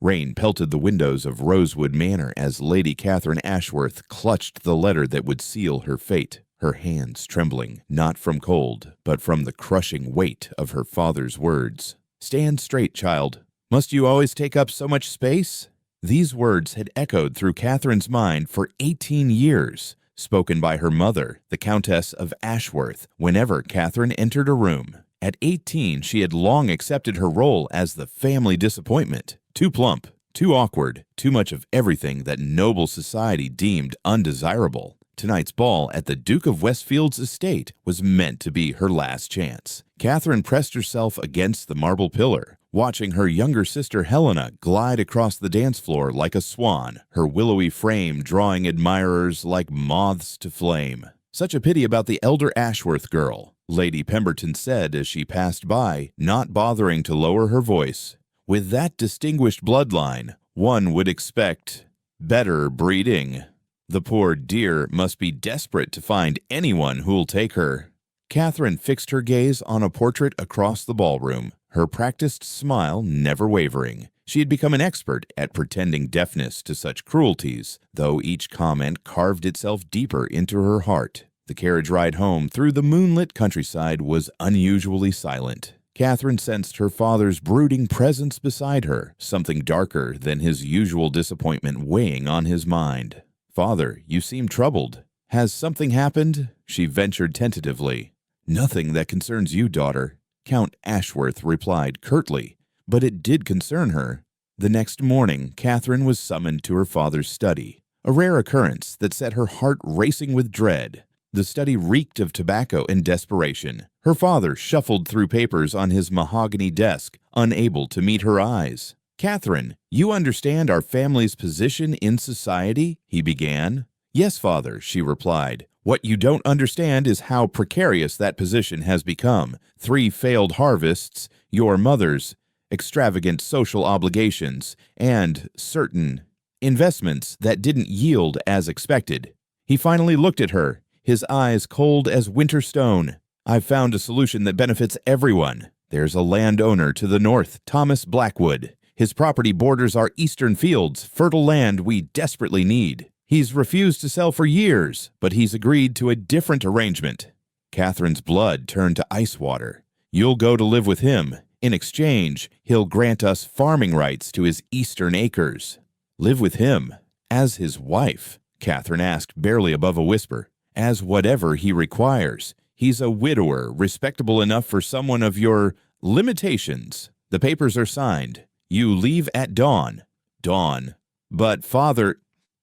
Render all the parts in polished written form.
Rain pelted the windows of Rosewood Manor as Lady Catherine Ashworth clutched the letter that would seal her fate, her hands trembling, not from cold, but from the crushing weight of her father's words. "Stand straight, child. Must you always take up so much space?" These words had echoed through Catherine's mind for 18 years, spoken by her mother, the Countess of Ashworth, whenever Catherine entered a room. At 18, she had long accepted her role as the family disappointment. Too plump, too awkward, too much of everything that noble society deemed undesirable. Tonight's ball at the Duke of Westfield's estate was meant to be her last chance. Catherine pressed herself against the marble pillar, watching her younger sister Helena glide across the dance floor like a swan, her willowy frame drawing admirers like moths to flame. "Such a pity about the elder Ashworth girl," Lady Pemberton said as she passed by, not bothering to lower her voice. "With that distinguished bloodline, one would expect better breeding. The poor dear must be desperate to find anyone who'll take her." Catherine fixed her gaze on a portrait across the ballroom, her practiced smile never wavering. She had become an expert at pretending deafness to such cruelties, though each comment carved itself deeper into her heart. The carriage ride home through the moonlit countryside was unusually silent. Catherine sensed her father's brooding presence beside her, something darker than his usual disappointment weighing on his mind. "Father, you seem troubled. Has something happened?" she ventured tentatively. "Nothing that concerns you, daughter," Count Ashworth replied curtly, but it did concern her. The next morning, Catherine was summoned to her father's study, a rare occurrence that set her heart racing with dread. The study reeked of tobacco and desperation. Her father shuffled through papers on his mahogany desk, unable to meet her eyes. "Catherine, you understand our family's position in society?" he began. "Yes, father," she replied. "What you don't understand is how precarious that position has become. 3 failed harvests, your mother's extravagant social obligations, and certain investments that didn't yield as expected." He finally looked at her, his eyes cold as winter stone. "I've found a solution that benefits everyone. There's a landowner to the north, Thomas Blackwood. His property borders our eastern fields, fertile land we desperately need. He's refused to sell for years, but he's agreed to a different arrangement." Catherine's blood turned to ice water. "You'll go to live with him. In exchange, he'll grant us farming rights to his eastern acres." "Live with him? As his wife?" Catherine asked, barely above a whisper. "As whatever he requires. He's a widower, respectable enough for someone of your limitations. The papers are signed. You leave at dawn." "Dawn. But, father—"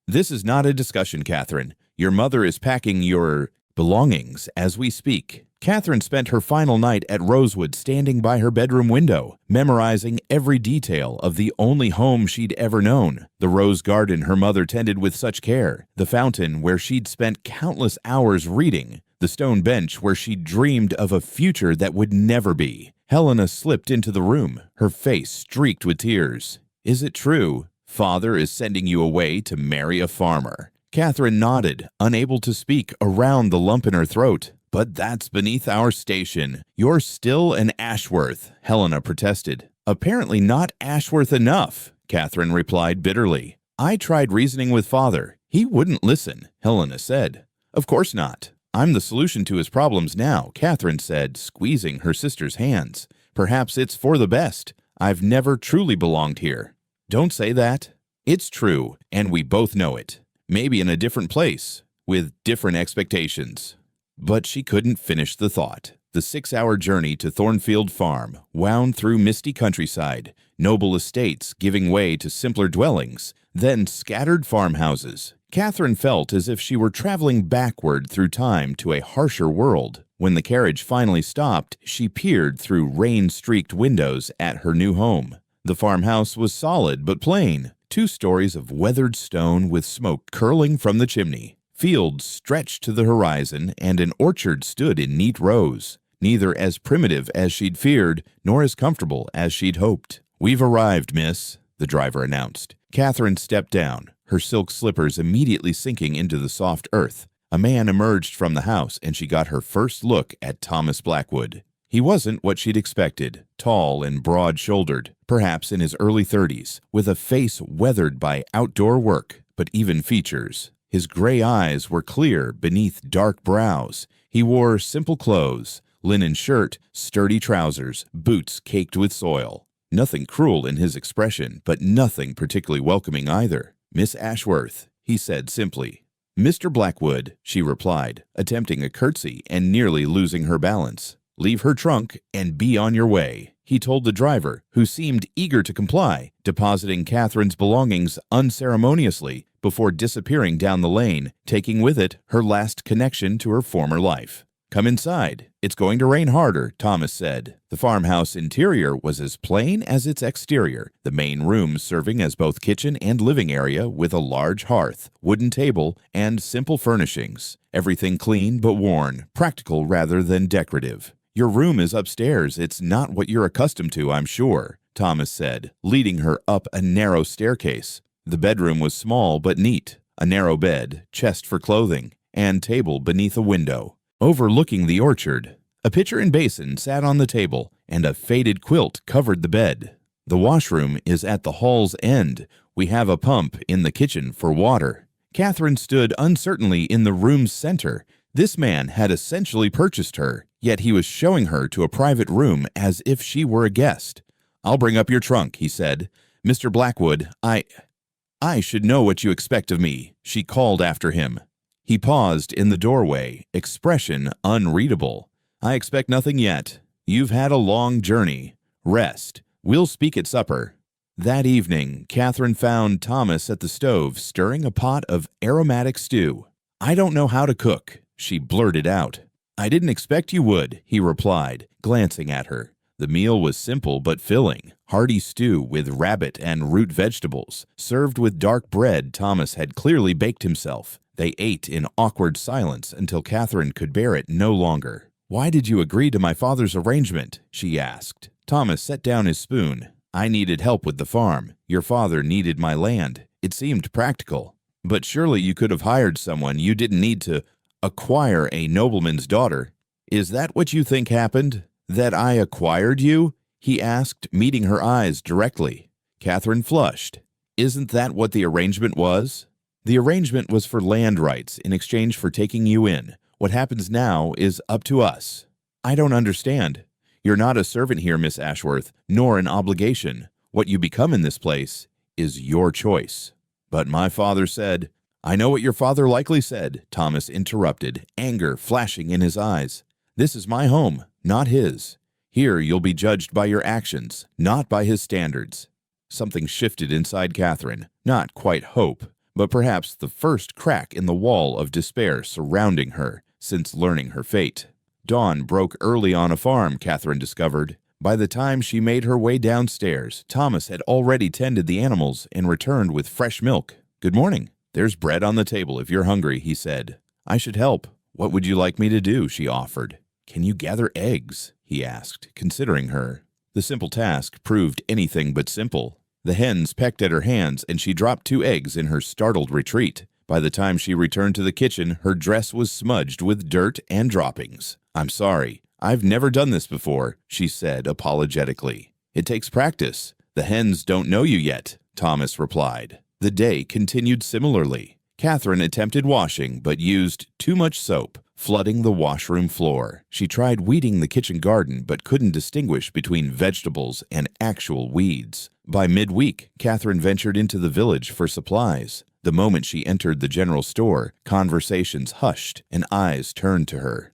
"This is not a discussion, Catherine. Your mother is packing your belongings as we speak." Catherine spent her final night at Rosewood standing by her bedroom window, memorizing every detail of the only home she'd ever known. The rose garden her mother tended with such care, the fountain where she'd spent countless hours reading, the stone bench where she'd dreamed of a future that would never be. Helena slipped into the room, her face streaked with tears. "Is it true? Father is sending you away to marry a farmer." Catherine nodded, unable to speak around the lump in her throat. "But that's beneath our station. You're still an Ashworth," Helena protested. "Apparently not Ashworth enough," Catherine replied bitterly. "I tried reasoning with father. He wouldn't listen," Helena said. "Of course not. I'm the solution to his problems now," Catherine said, squeezing her sister's hands. "Perhaps it's for the best. I've never truly belonged here." "Don't say that. It's true, and we both know it. Maybe in a different place, with different expectations." But she couldn't finish the thought. The 6-hour journey to Thornfield Farm wound through misty countryside, noble estates giving way to simpler dwellings, then scattered farmhouses. Catherine felt as if she were traveling backward through time to a harsher world. When the carriage finally stopped, she peered through rain-streaked windows at her new home. The farmhouse was solid but plain, 2 stories of weathered stone with smoke curling from the chimney. Fields stretched to the horizon, and an orchard stood in neat rows, neither as primitive as she'd feared, nor as comfortable as she'd hoped. "We've arrived, miss," the driver announced. Catherine stepped down, her silk slippers immediately sinking into the soft earth. A man emerged from the house, and she got her first look at Thomas Blackwood. He wasn't what she'd expected, tall and broad-shouldered, perhaps in his early 30s, with a face weathered by outdoor work, but even features. His gray eyes were clear beneath dark brows. He wore simple clothes, linen shirt, sturdy trousers, boots caked with soil. Nothing cruel in his expression, but nothing particularly welcoming either. "Miss Ashworth," he said simply. "Mr. Blackwood," she replied, attempting a curtsy and nearly losing her balance. "Leave her trunk and be on your way," he told the driver, who seemed eager to comply, depositing Catherine's belongings unceremoniously before disappearing down the lane, taking with it her last connection to her former life. "Come inside. It's going to rain harder," Thomas said. The farmhouse interior was as plain as its exterior, the main room serving as both kitchen and living area with a large hearth, wooden table, and simple furnishings. Everything clean but worn, practical rather than decorative. "Your room is upstairs. It's not what you're accustomed to, I'm sure," Thomas said, leading her up a narrow staircase. The bedroom was small but neat. A narrow bed, chest for clothing, and table beneath a window, overlooking the orchard. A pitcher and basin sat on the table, and a faded quilt covered the bed. "The washroom is at the hall's end. We have a pump in the kitchen for water." Catherine stood uncertainly in the room's center. This man had essentially purchased her, yet he was showing her to a private room as if she were a guest. "I'll bring up your trunk," he said. "Mr. Blackwood, I should know what you expect of me," she called after him. He paused in the doorway, expression unreadable. "I expect nothing yet. You've had a long journey. Rest. We'll speak at supper." That evening, Catherine found Thomas at the stove stirring a pot of aromatic stew. "I don't know how to cook," she blurted out. "I didn't expect you would," he replied, glancing at her. The meal was simple but filling. Hearty stew with rabbit and root vegetables, served with dark bread Thomas had clearly baked himself. They ate in awkward silence until Catherine could bear it no longer. "Why did you agree to my father's arrangement?" she asked. Thomas set down his spoon. "I needed help with the farm. Your father needed my land. It seemed practical. But surely you could have hired someone. You didn't need to acquire a nobleman's daughter." "Is that what you think happened? That I acquired you?" he asked, meeting her eyes directly. Catherine flushed. "Isn't that what the arrangement was?" "The arrangement was for land rights in exchange for taking you in. What happens now is up to us." "I don't understand." "You're not a servant here, Miss Ashworth, nor an obligation. What you become in this place is your choice." "But my father said—" "I know what your father likely said," Thomas interrupted, anger flashing in his eyes. "This is my home, not his. Here you'll be judged by your actions, not by his standards." Something shifted inside Catherine, not quite hope, but perhaps the first crack in the wall of despair surrounding her since learning her fate. Dawn broke early on a farm, Catherine discovered. By the time she made her way downstairs, Thomas had already tended the animals and returned with fresh milk. "Good morning. There's bread on the table if you're hungry," he said. "I should help." "What would you like me to do?" she offered. "Can you gather eggs?" he asked, considering her. The simple task proved anything but simple. The hens pecked at her hands, and she dropped 2 eggs in her startled retreat. By the time she returned to the kitchen, her dress was smudged with dirt and droppings. "I'm sorry. I've never done this before," she said apologetically. "It takes practice. The hens don't know you yet," Thomas replied. The day continued similarly. Catherine attempted washing, but used too much soap, flooding the washroom floor. She tried weeding the kitchen garden, but couldn't distinguish between vegetables and actual weeds. By midweek, Catherine ventured into the village for supplies. The moment she entered the general store, conversations hushed and eyes turned to her.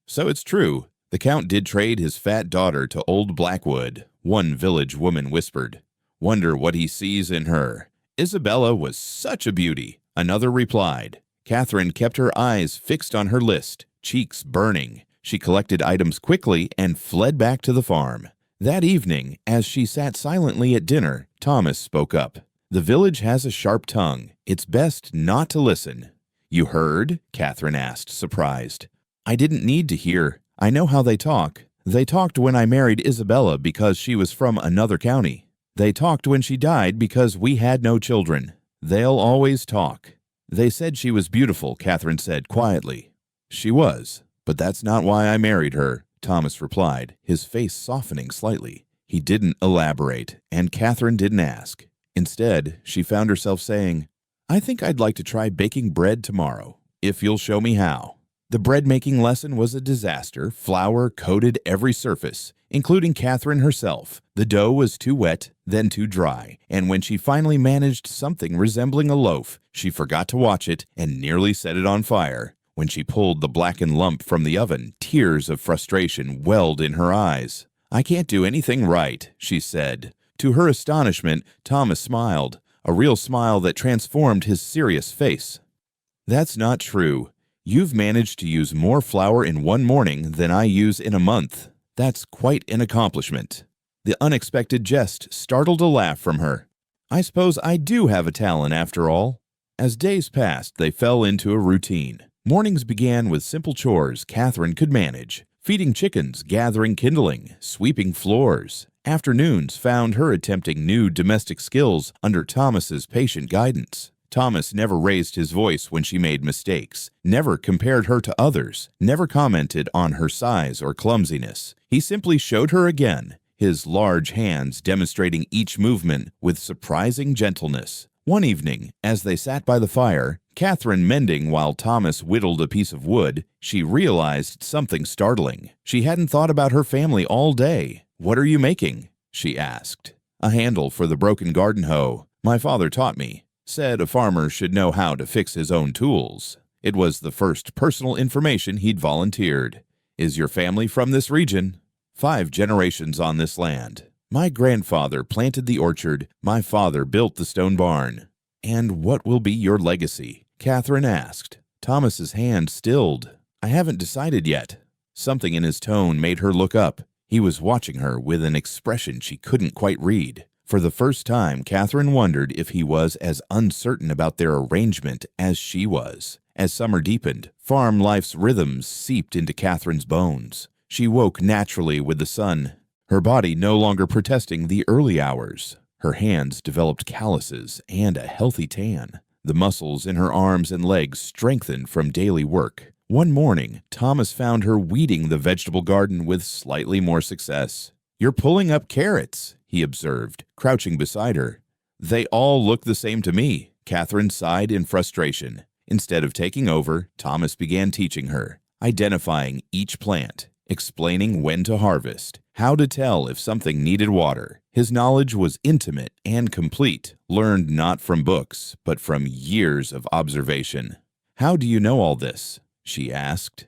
"So it's true. The Count did trade his fat daughter to old Blackwood," one village woman whispered. "Wonder what he sees in her. Isabella was such a beauty," another replied. Catherine kept her eyes fixed on her list, cheeks burning. She collected items quickly and fled back to the farm. That evening, as she sat silently at dinner, Thomas spoke up. "The village has a sharp tongue. It's best not to listen." "You heard?" Catherine asked, surprised. "I didn't need to hear. I know how they talk. They talked when I married Isabella because she was from another county. They talked when she died because we had no children. They'll always talk." "They said she was beautiful," Catherine said quietly. "She was, but that's not why I married her," Thomas replied, his face softening slightly. He didn't elaborate, and Catherine didn't ask. Instead, she found herself saying, "I think I'd like to try baking bread tomorrow, if you'll show me how." The bread-making lesson was a disaster. Flour coated every surface, including Catherine herself. The dough was too wet, then too dry, and when she finally managed something resembling a loaf, she forgot to watch it and nearly set it on fire. When she pulled the blackened lump from the oven, tears of frustration welled in her eyes. "I can't do anything right," she said. To her astonishment, Thomas smiled, a real smile that transformed his serious face. "That's not true. You've managed to use more flour in one morning than I use in a month. That's quite an accomplishment." The unexpected jest startled a laugh from her. "I suppose I do have a talent after all." As days passed, they fell into a routine. Mornings began with simple chores Catherine could manage: feeding chickens, gathering kindling, sweeping floors. Afternoons found her attempting new domestic skills under Thomas's patient guidance. Thomas never raised his voice when she made mistakes, never compared her to others, never commented on her size or clumsiness. He simply showed her again, his large hands demonstrating each movement with surprising gentleness. One evening, as they sat by the fire, Catherine mending while Thomas whittled a piece of wood, she realized something startling. She hadn't thought about her family all day. "What are you making?" she asked. "A handle for the broken garden hoe. My father taught me. Said a farmer should know how to fix his own tools." It was the first personal information he'd volunteered. "Is your family from this region?" "5 generations on this land. My grandfather planted the orchard. My father built the stone barn." "And what will be your legacy?" Catherine asked. Thomas's hand stilled. "I haven't decided yet." Something in his tone made her look up. He was watching her with an expression she couldn't quite read. For the first time, Catherine wondered if he was as uncertain about their arrangement as she was. As summer deepened, farm life's rhythms seeped into Catherine's bones. She woke naturally with the sun, her body no longer protesting the early hours. Her hands developed calluses and a healthy tan. The muscles in her arms and legs strengthened from daily work. One morning, Thomas found her weeding the vegetable garden with slightly more success. "You're pulling up carrots," he observed, crouching beside her. "They all look the same to me." Catherine sighed in frustration. Instead of taking over, Thomas began teaching her, identifying each plant, explaining when to harvest, how to tell if something needed water. His knowledge was intimate and complete, learned not from books, but from years of observation. "How do you know all this?" she asked.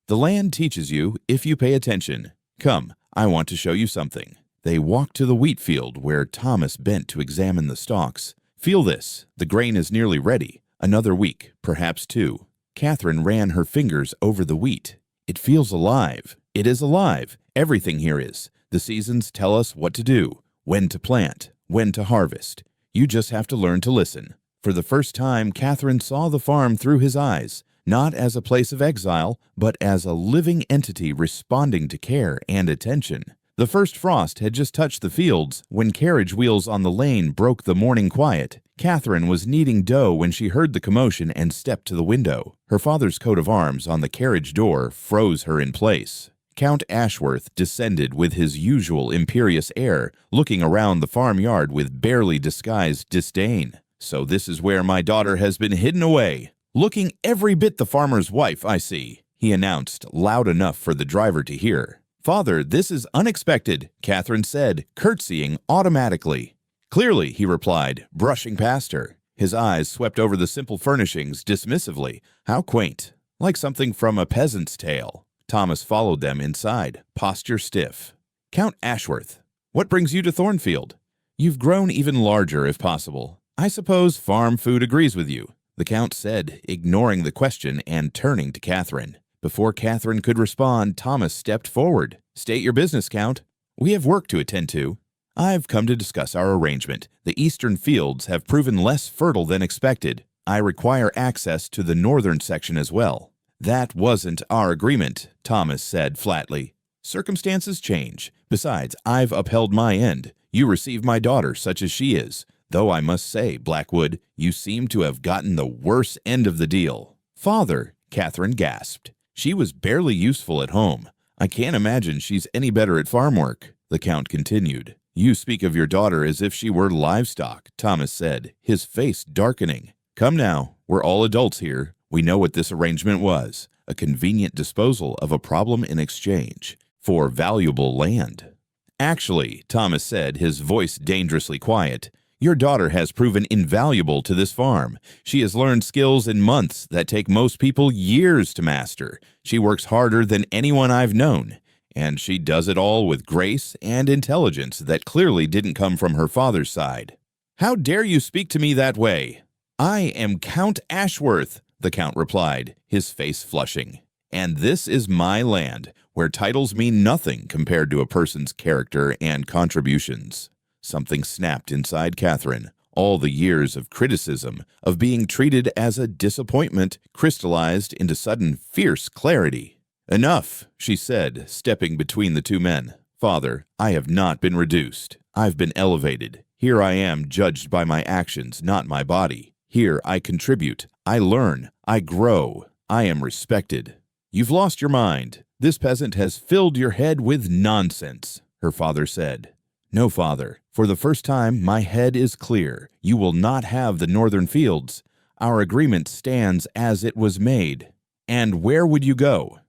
"The land teaches you if you pay attention. Come, I want to show you something." They walked to the wheat field where Thomas bent to examine the stalks. "Feel this. The grain is nearly ready. Another week, perhaps 2. Catherine ran her fingers over the wheat. "It feels alive." "It is alive. Everything here is. The seasons tell us what to do, when to plant, when to harvest. You just have to learn to listen." For the first time, Catherine saw the farm through his eyes, not as a place of exile, but as a living entity responding to care and attention. The first frost had just touched the fields when carriage wheels on the lane broke the morning quiet. Catherine was kneading dough when she heard the commotion and stepped to the window. Her father's coat of arms on the carriage door froze her in place. Count Ashworth descended with his usual imperious air, looking around the farmyard with barely disguised disdain. "So this is where my daughter has been hidden away. Looking every bit the farmer's wife, I see," he announced loud enough for the driver to hear. "Father, this is unexpected," Catherine said, curtsying automatically. "Clearly," he replied, brushing past her. His eyes swept over the simple furnishings dismissively. "How quaint. Like something from a peasant's tale." Thomas followed them inside, posture stiff. "Count Ashworth, what brings you to Thornfield? You've grown even larger, if possible. I suppose farm food agrees with you," the Count said, ignoring the question and turning to Catherine. Before Catherine could respond, Thomas stepped forward. "State your business, Count. We have work to attend to." "I've come to discuss our arrangement. The eastern fields have proven less fertile than expected. I require access to the northern section as well." "That wasn't our agreement," Thomas said flatly. "Circumstances change. Besides, I've upheld my end. You receive my daughter such as she is. Though I must say, Blackwood, you seem to have gotten the worse end of the deal." "Father," Catherine gasped. She was barely useful at home. I can't imagine she's any better at farm work, the Count continued. You speak of your daughter as if she were livestock, Thomas said, his face darkening. Come now, we're all adults here. We know what this arrangement was, a convenient disposal of a problem in exchange for valuable land. Actually, Thomas said, his voice dangerously quiet, your daughter has proven invaluable to this farm. She has learned skills in months that take most people years to master. She works harder than anyone I've known, and she does it all with grace and intelligence that clearly didn't come from her father's side. How dare you speak to me that way? I am Count Ashworth, the Count replied, his face flushing. And this is my land, where titles mean nothing compared to a person's character and contributions. Something snapped inside Catherine. All the years of criticism, of being treated as a disappointment, crystallized into sudden fierce clarity. Enough, she said, stepping between the two men. Father, I have not been reduced. I've been elevated. Here I am judged by my actions, not my body. Here I contribute. I learn. I grow. I am respected. You've lost your mind. This peasant has filled your head with nonsense, her father said. No, father. For the first time, my head is clear. You will not have the northern fields. Our agreement stands as it was made. And where would you go?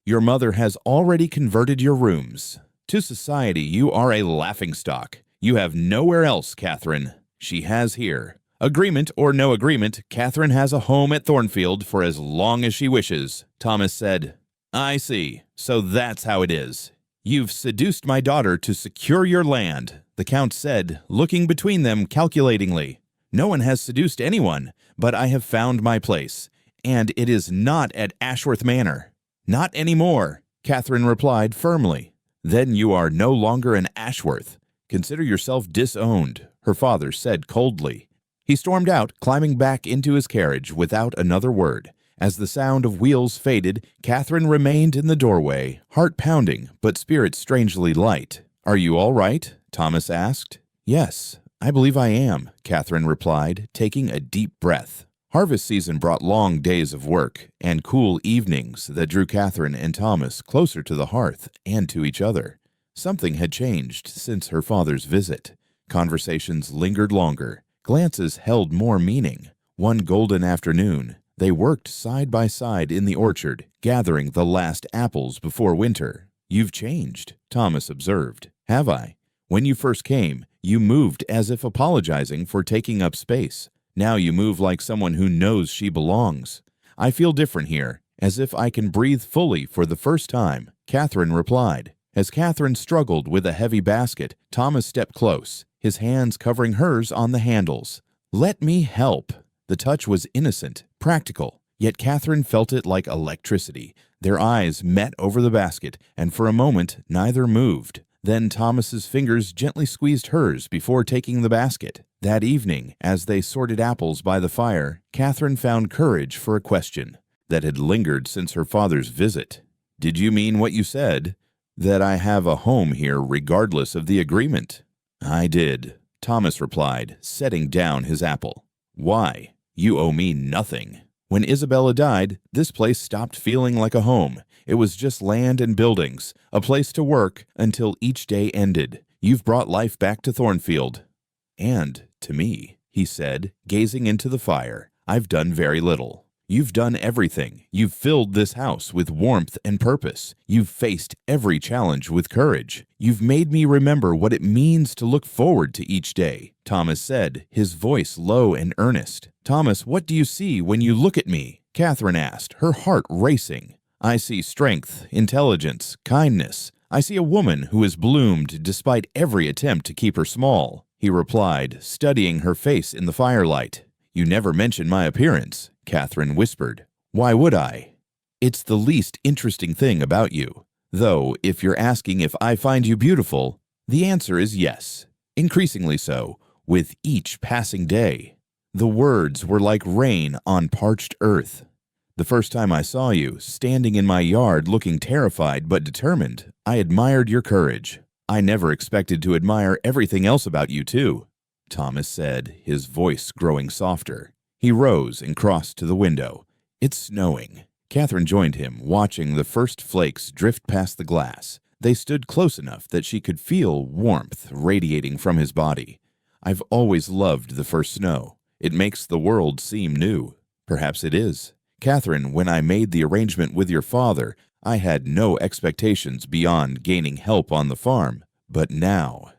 Your mother has already converted your rooms. To society, you are a laughingstock. You have nowhere else, Catherine. She has here. Agreement or no agreement, Catherine has a home at Thornfield for as long as she wishes, Thomas said. I see. So that's how it is. You've seduced my daughter to secure your land, the Count said, looking between them calculatingly. No one has seduced anyone, but I have found my place, and it is not at Ashworth Manor. Not anymore, Catherine replied firmly. Then you are no longer an Ashworth. Consider yourself disowned, her father said coldly. He stormed out, climbing back into his carriage without another word. As the sound of wheels faded, Catherine remained in the doorway, heart pounding, but spirit strangely light. Are you all right? Thomas asked. Yes, I believe I am, Catherine replied, taking a deep breath. Harvest season brought long days of work and cool evenings that drew Catherine and Thomas closer to the hearth and to each other. Something had changed since her father's visit. Conversations lingered longer. Glances held more meaning. One golden afternoon, they worked side by side in the orchard, gathering the last apples before winter. You've changed, Thomas observed. Have I? When you first came, you moved as if apologizing for taking up space. Now you move like someone who knows she belongs. I feel different here, as if I can breathe fully for the first time, Catherine replied. As Catherine struggled with a heavy basket, Thomas stepped close, his hands covering hers on the handles. Let me help. The touch was innocent, practical, yet Catherine felt it like electricity. Their eyes met over the basket, and for a moment neither moved. Then Thomas's fingers gently squeezed hers before taking the basket. That evening, as they sorted apples by the fire, Catherine found courage for a question that had lingered since her father's visit. Did you mean what you said? That I have a home here regardless of the agreement? I did, Thomas replied, setting down his apple. Why? You owe me nothing. When Isabella died, this place stopped feeling like a home. It was just land and buildings, a place to work until each day ended. You've brought life back to Thornfield. And to me, he said, gazing into the fire. I've done very little. You've done everything. You've filled this house with warmth and purpose. You've faced every challenge with courage. You've made me remember what it means to look forward to each day, Thomas said, his voice low and earnest. Thomas, what do you see when you look at me? Catherine asked, her heart racing. I see strength, intelligence, kindness. I see a woman who has bloomed despite every attempt to keep her small, he replied, studying her face in the firelight. You never mention my appearance, Catherine whispered. Why would I? It's the least interesting thing about you. Though, if you're asking if I find you beautiful, the answer is yes. Increasingly so, with each passing day. The words were like rain on parched earth. The first time I saw you, standing in my yard looking terrified but determined, I admired your courage. I never expected to admire everything else about you, too, Thomas said, his voice growing softer. He rose and crossed to the window. It's snowing. Catherine joined him, watching the first flakes drift past the glass. They stood close enough that she could feel warmth radiating from his body. "I've always loved the first snow. It makes the world seem new." "Perhaps it is. Catherine, when I made the arrangement with your father, I had no expectations beyond gaining help on the farm. But now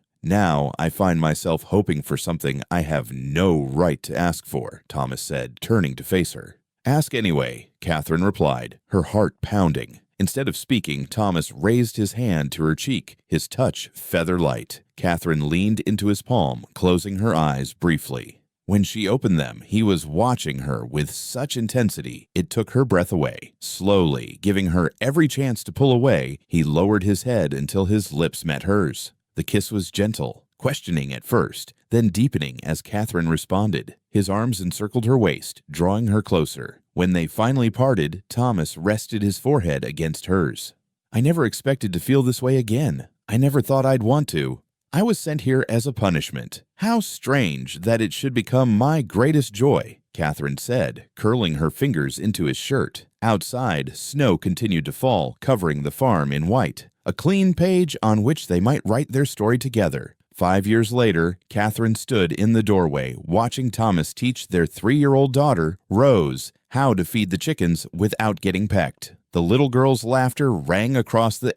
I find myself hoping for something I have no right to ask for," Thomas said, turning to face her. "Ask anyway," Catherine replied, her heart pounding. Instead of speaking, Thomas raised his hand to her cheek, his touch feather-light. Catherine leaned into his palm, closing her eyes briefly. When she opened them, he was watching her with such intensity it took her breath away. Slowly, giving her every chance to pull away, he lowered his head until his lips met hers. The kiss was gentle, questioning at first, then deepening as Catherine responded. His arms encircled her waist, drawing her closer. When they finally parted, Thomas rested his forehead against hers. "I never expected to feel this way again. I never thought I'd want to. I was sent here as a punishment. How strange that it should become my greatest joy," Catherine said, curling her fingers into his shirt. Outside, snow continued to fall, covering the farm in white. A clean page on which they might write their story together. 5 years later, Catherine stood in the doorway, watching Thomas teach their 3-year-old daughter, Rose, how to feed the chickens without getting pecked. The little girl's laughter rang across the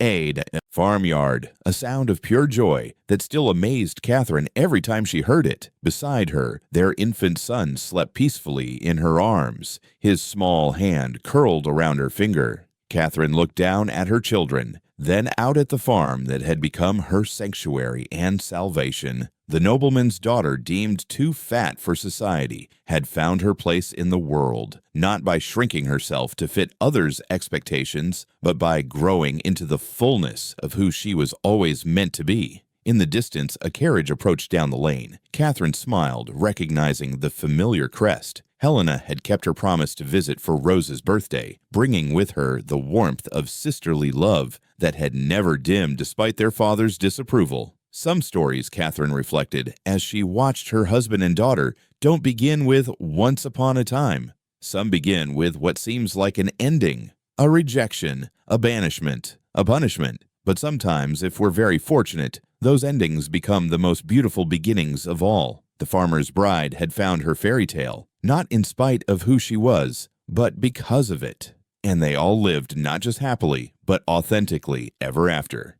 farmyard, a sound of pure joy that still amazed Catherine every time she heard it. Beside her, their infant son slept peacefully in her arms, his small hand curled around her finger. Catherine looked down at her children, then out at the farm that had become her sanctuary and salvation. The nobleman's daughter, deemed too fat for society, had found her place in the world, not by shrinking herself to fit others' expectations, but by growing into the fullness of who she was always meant to be. In the distance, a carriage approached down the lane. Catherine smiled, recognizing the familiar crest. Helena had kept her promise to visit for Rose's birthday, bringing with her the warmth of sisterly love that had never dimmed despite their father's disapproval. Some stories, Catherine reflected, as she watched her husband and daughter, don't begin with "once upon a time." Some begin with what seems like an ending, a rejection, a banishment, a punishment. But sometimes, if we're very fortunate, those endings become the most beautiful beginnings of all. The farmer's bride had found her fairy tale, not in spite of who she was, but because of it. And they all lived not just happily, but authentically ever after.